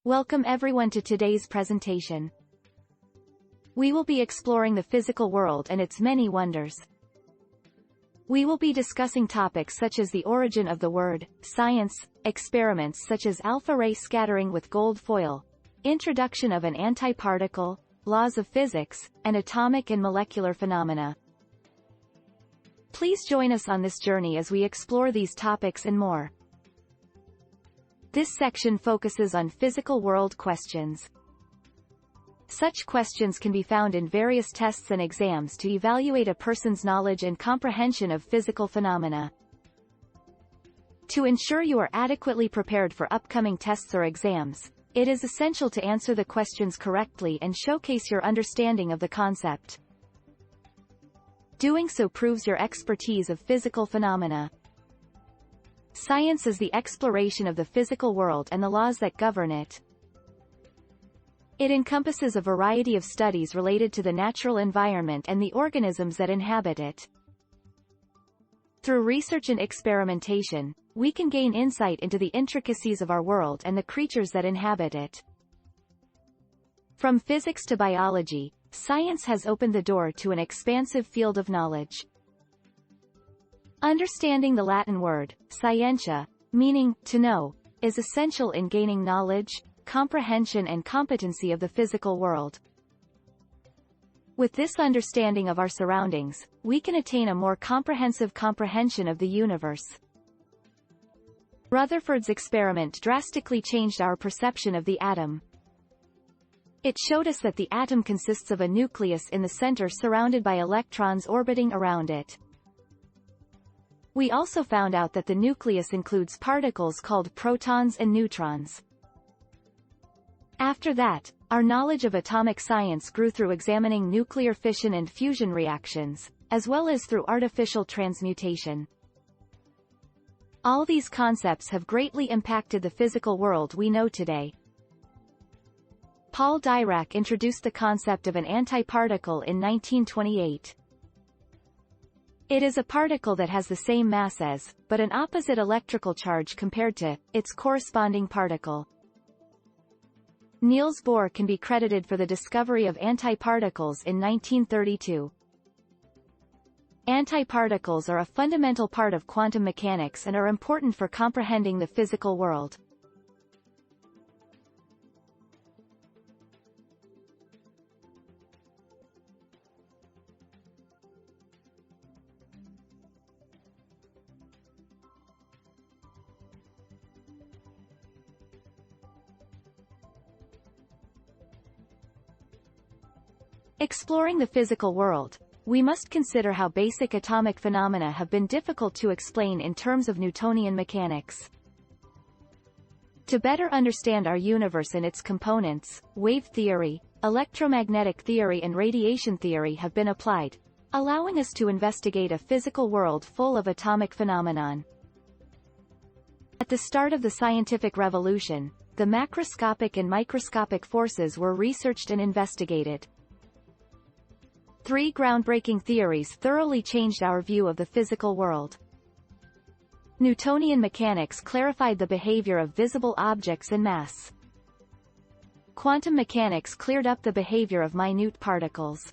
Welcome everyone to today's presentation. We will be exploring the physical world and its many wonders. We will be discussing topics such as the origin of the word, science, experiments such as alpha-ray scattering with gold foil, introduction of an antiparticle, laws of physics, and atomic and molecular phenomena. Please join us on this journey as we explore these topics and more. This section focuses on physical world questions. Such questions can be found in various tests and exams to evaluate a person's knowledge and comprehension of physical phenomena. To ensure you are adequately prepared for upcoming tests or exams, it is essential to answer the questions correctly and showcase your understanding of the concept. Doing so proves your expertise of physical phenomena. Science is the exploration of the physical world and the laws that govern it. It encompasses a variety of studies related to the natural environment and the organisms that inhabit it. Through research and experimentation, we can gain insight into the intricacies of our world and the creatures that inhabit it. From physics to biology, science has opened the door to an expansive field of knowledge. Understanding the Latin word, scientia, meaning to know, is essential in gaining knowledge, comprehension and competency of the physical world. With this understanding of our surroundings, we can attain a more comprehensive comprehension of the universe. Rutherford's experiment drastically changed our perception of the atom. It showed us that the atom consists of a nucleus in the center surrounded by electrons orbiting around it. We also found out that the nucleus includes particles called protons and neutrons. After that, our knowledge of atomic science grew through examining nuclear fission and fusion reactions, as well as through artificial transmutation. All these concepts have greatly impacted the physical world we know today. Paul Dirac introduced the concept of an antiparticle in 1928. It is a particle that has the same mass as, but an opposite electrical charge compared to, its corresponding particle. Niels Bohr can be credited for the discovery of antiparticles in 1932. Antiparticles are a fundamental part of quantum mechanics and are important for comprehending the physical world. Exploring the physical world, we must consider how basic atomic phenomena have been difficult to explain in terms of Newtonian mechanics. To better understand our universe and its components, wave theory, electromagnetic theory and radiation theory have been applied, allowing us to investigate a physical world full of atomic phenomenon. At the start of the scientific revolution, the macroscopic and microscopic forces were researched and investigated. Three groundbreaking theories thoroughly changed our view of the physical world. Newtonian mechanics clarified the behavior of visible objects and mass. Quantum mechanics cleared up the behavior of minute particles.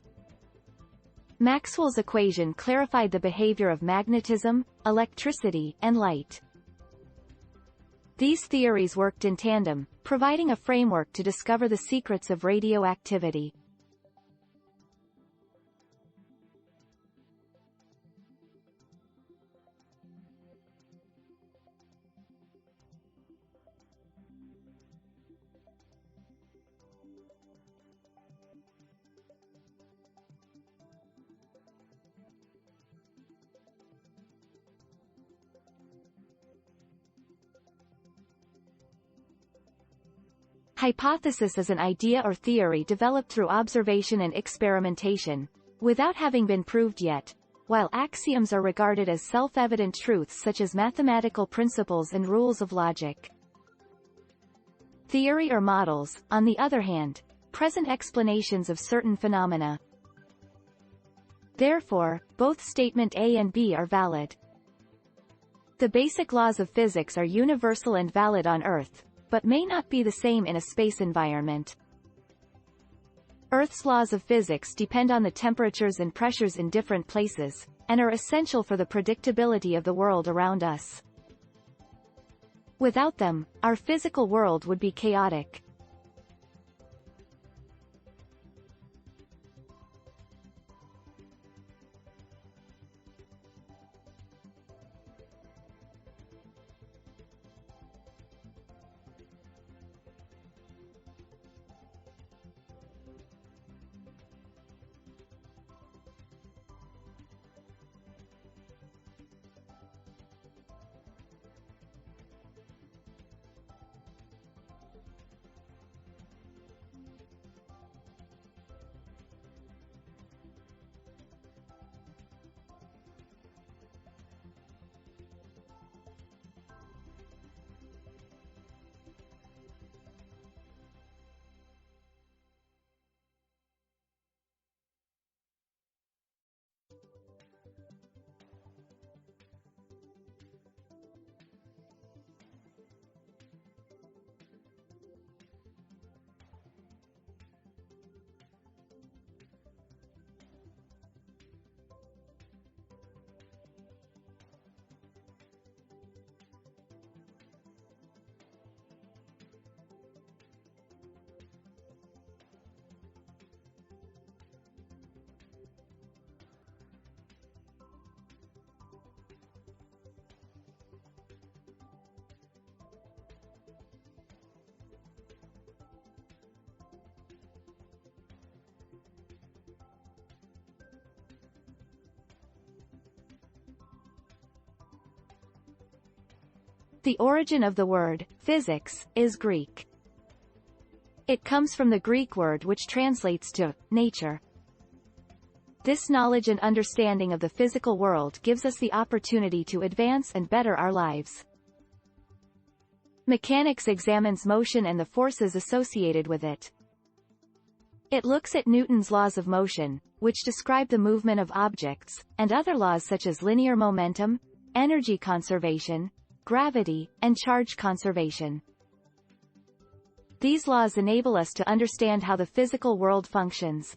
Maxwell's equation clarified the behavior of magnetism, electricity, and light. These theories worked in tandem, providing a framework to discover the secrets of radioactivity. Hypothesis is an idea or theory developed through observation and experimentation, without having been proved yet, while axioms are regarded as self-evident truths such as mathematical principles and rules of logic. Theory or models, on the other hand, present explanations of certain phenomena. Therefore, both statement A and B are valid. The basic laws of physics are universal and valid on Earth, but may not be the same in a space environment. Earth's laws of physics depend on the temperatures and pressures in different places, and are essential for the predictability of the world around us. Without them, our physical world would be chaotic. The origin of the word, physics, is Greek. It comes from the Greek word which translates to nature. This knowledge and understanding of the physical world gives us the opportunity to advance and better our lives. Mechanics examines motion and the forces associated with it. It looks at Newton's laws of motion, which describe the movement of objects, and other laws such as linear momentum, energy conservation, gravity, and charge conservation. These laws enable us to understand how the physical world functions.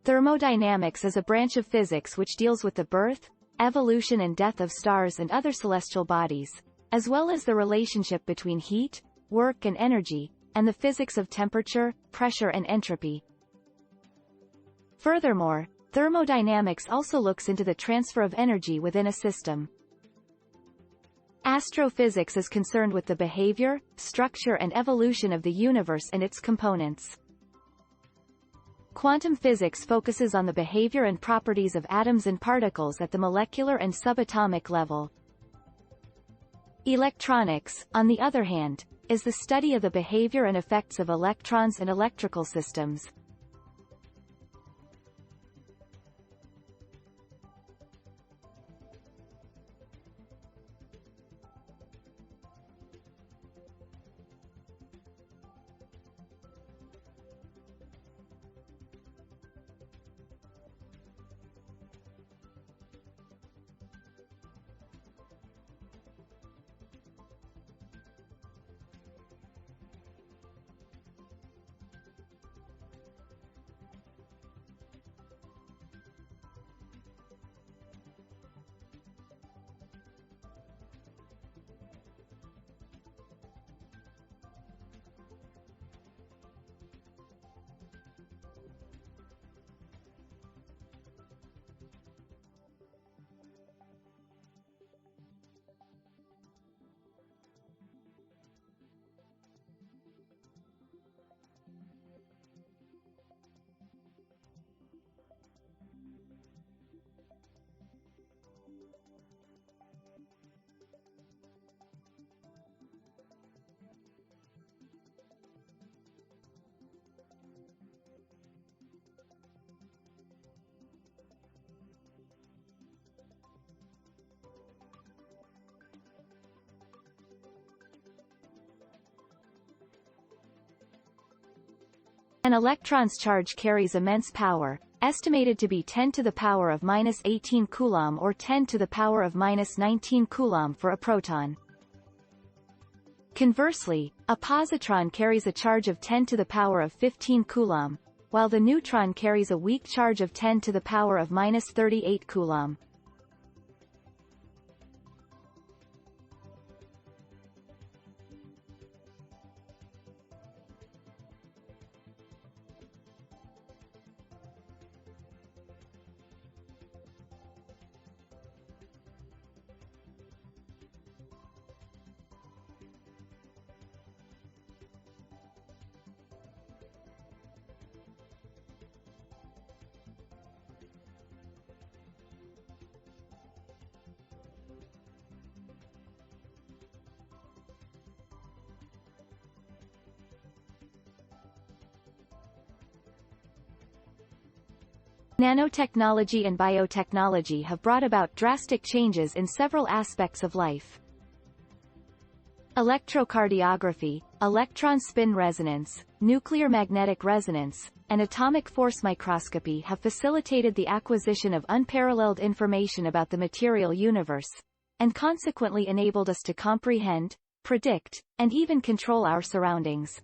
Thermodynamics is a branch of physics which deals with the birth, evolution and death of stars and other celestial bodies, as well as the relationship between heat, work and energy, and the physics of temperature, pressure and entropy. Furthermore, thermodynamics also looks into the transfer of energy within a system. Astrophysics is concerned with the behavior, structure and evolution of the universe and its components. Quantum physics focuses on the behavior and properties of atoms and particles at the molecular and subatomic level. Electronics, on the other hand, is the study of the behavior and effects of electrons and electrical systems. An electron's charge carries immense power, estimated to be 10 to the power of minus 18 coulomb or 10 to the power of minus 19 coulomb for a proton. Conversely, a positron carries a charge of 10 to the power of 15 coulomb, while the neutron carries a weak charge of 10 to the power of minus 38 coulomb. Nanotechnology and biotechnology have brought about drastic changes in several aspects of life. Electrocardiography, electron spin resonance, nuclear magnetic resonance, and atomic force microscopy have facilitated the acquisition of unparalleled information about the material universe, and consequently enabled us to comprehend, predict, and even control our surroundings.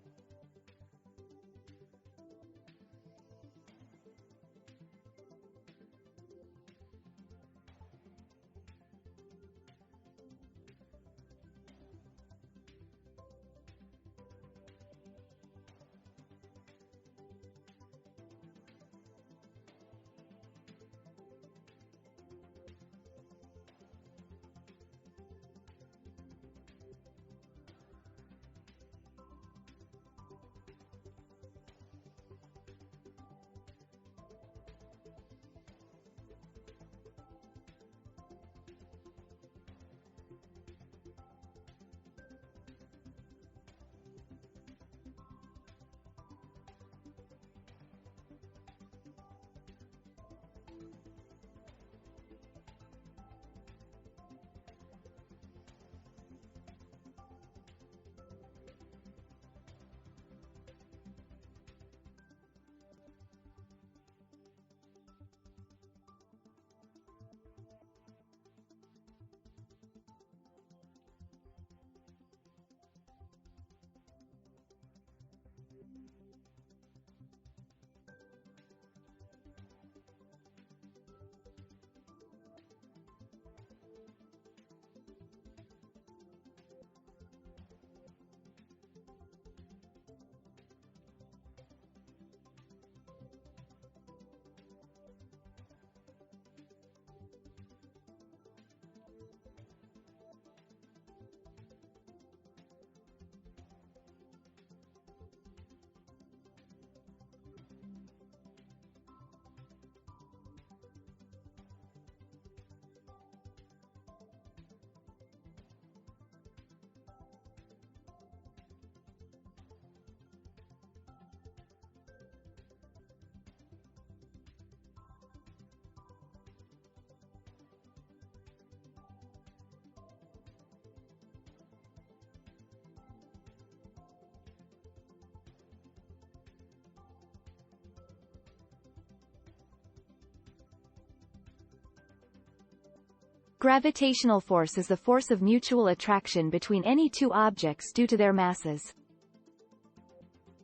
Gravitational force is the force of mutual attraction between any two objects due to their masses.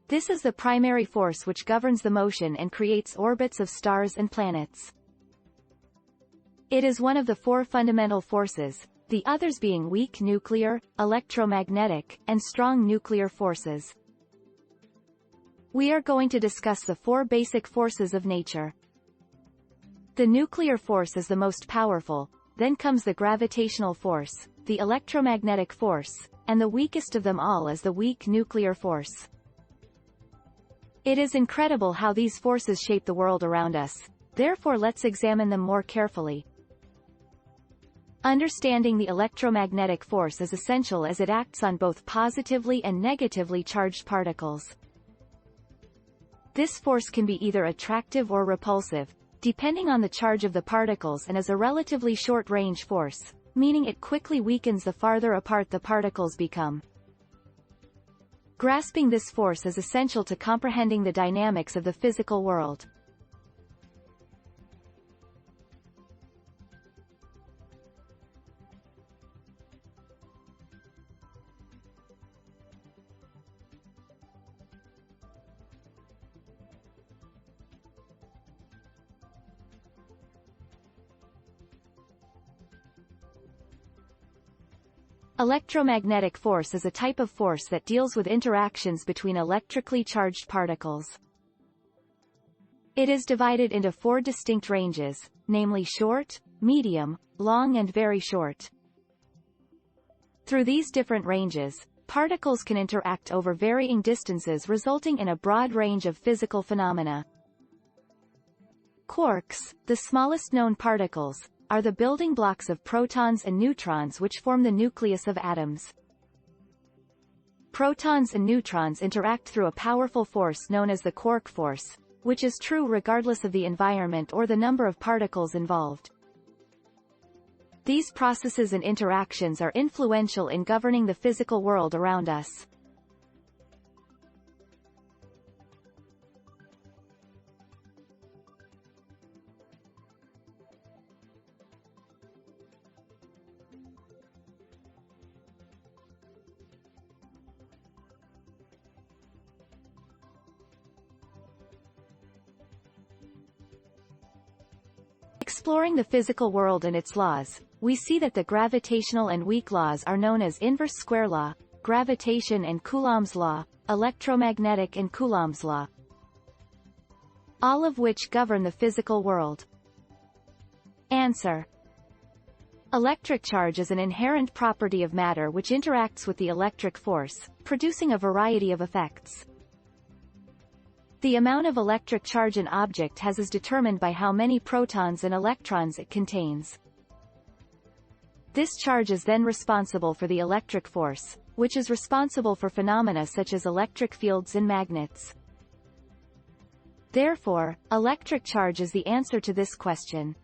This is the primary force which governs the motion and creates orbits of stars and planets. It is one of the four fundamental forces, the others being weak nuclear, electromagnetic, and strong nuclear forces. We are going to discuss the four basic forces of nature. The nuclear force is the most powerful, then comes the gravitational force, the electromagnetic force, and the weakest of them all is the weak nuclear force. It is incredible how these forces shape the world around us, therefore let's examine them more carefully. Understanding the electromagnetic force is essential as it acts on both positively and negatively charged particles. This force can be either attractive or repulsive, depending on the charge of the particles, and is a relatively short-range force, meaning it quickly weakens the farther apart the particles become. Grasping this force is essential to comprehending the dynamics of the physical world. Electromagnetic force is a type of force that deals with interactions between electrically charged particles. It is divided into 4 distinct ranges, namely short, medium, long and very short. Through these different ranges, particles can interact over varying distances, resulting in a broad range of physical phenomena. Quarks, the smallest known particles, are the building blocks of protons and neutrons which form the nucleus of atoms. Protons and neutrons interact through a powerful force known as the quark force, which is true regardless of the environment or the number of particles involved. These processes and interactions are influential in governing the physical world around us. Exploring the physical world and its laws, we see that the gravitational and weak laws are known as inverse square law, gravitation and Coulomb's law, electromagnetic and Coulomb's law, all of which govern the physical world. Answer. Electric charge is an inherent property of matter which interacts with the electric force, producing a variety of effects. The amount of electric charge an object has is determined by how many protons and electrons it contains. This charge is then responsible for the electric force, which is responsible for phenomena such as electric fields and magnets. Therefore, electric charge is the answer to this question.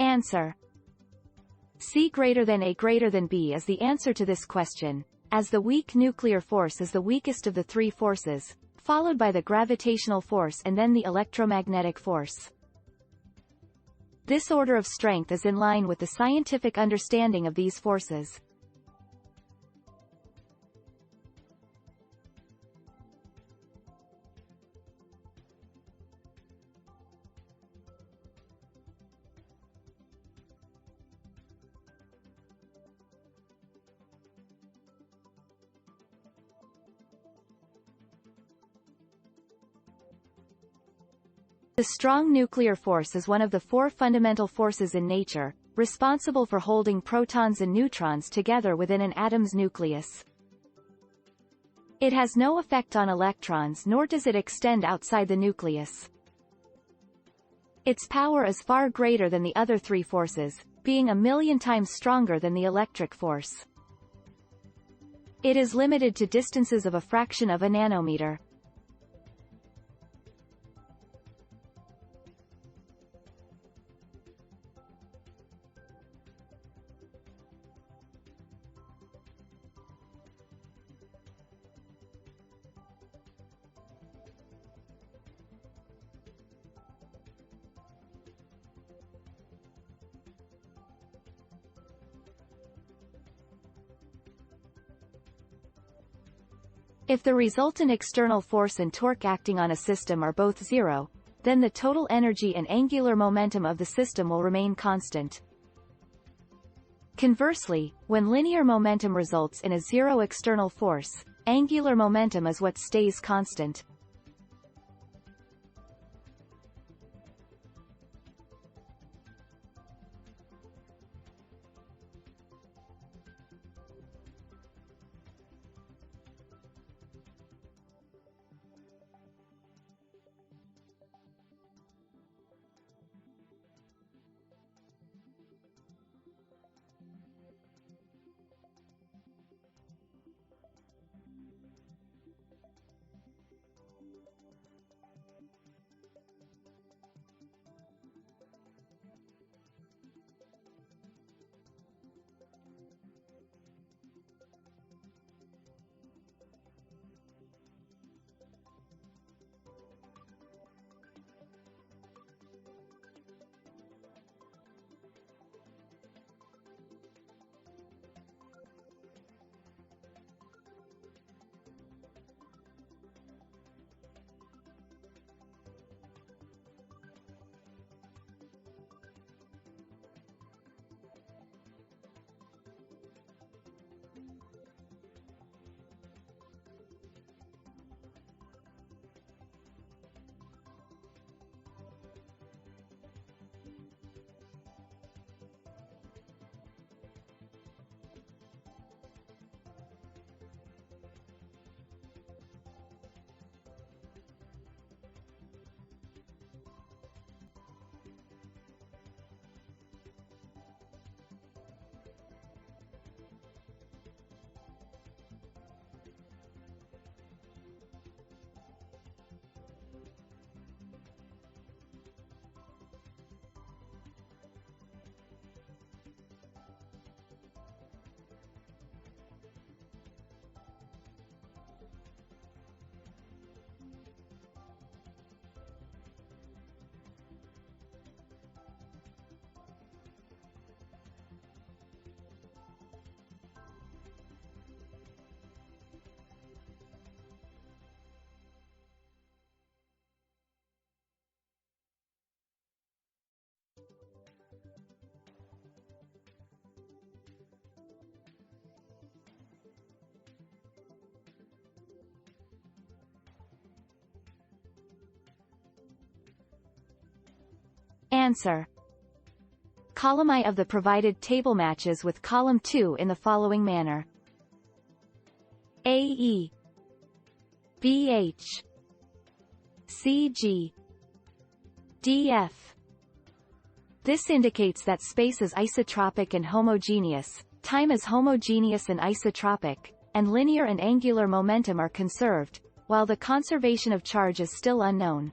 Answer. C greater than A greater than B is the answer to this question, as the weak nuclear force is the weakest of the 3 forces, followed by the gravitational force and then the electromagnetic force. This order of strength is in line with the scientific understanding of these forces. The strong nuclear force is one of the four fundamental forces in nature, responsible for holding protons and neutrons together within an atom's nucleus. It has no effect on electrons nor does it extend outside the nucleus. Its power is far greater than the other three forces, being 1,000,000 times stronger than the electric force. It is limited to distances of a fraction of a nanometer. If the resultant external force and torque acting on a system are both zero, then the total energy and angular momentum of the system will remain constant. Conversely, when linear momentum results in a zero external force, angular momentum is what stays constant. Answer. Column I of the provided table matches with column 2 in the following manner: AE, BH, CG, DF. This indicates that space is isotropic and homogeneous, time is homogeneous and isotropic, and linear and angular momentum are conserved, while the conservation of charge is still unknown.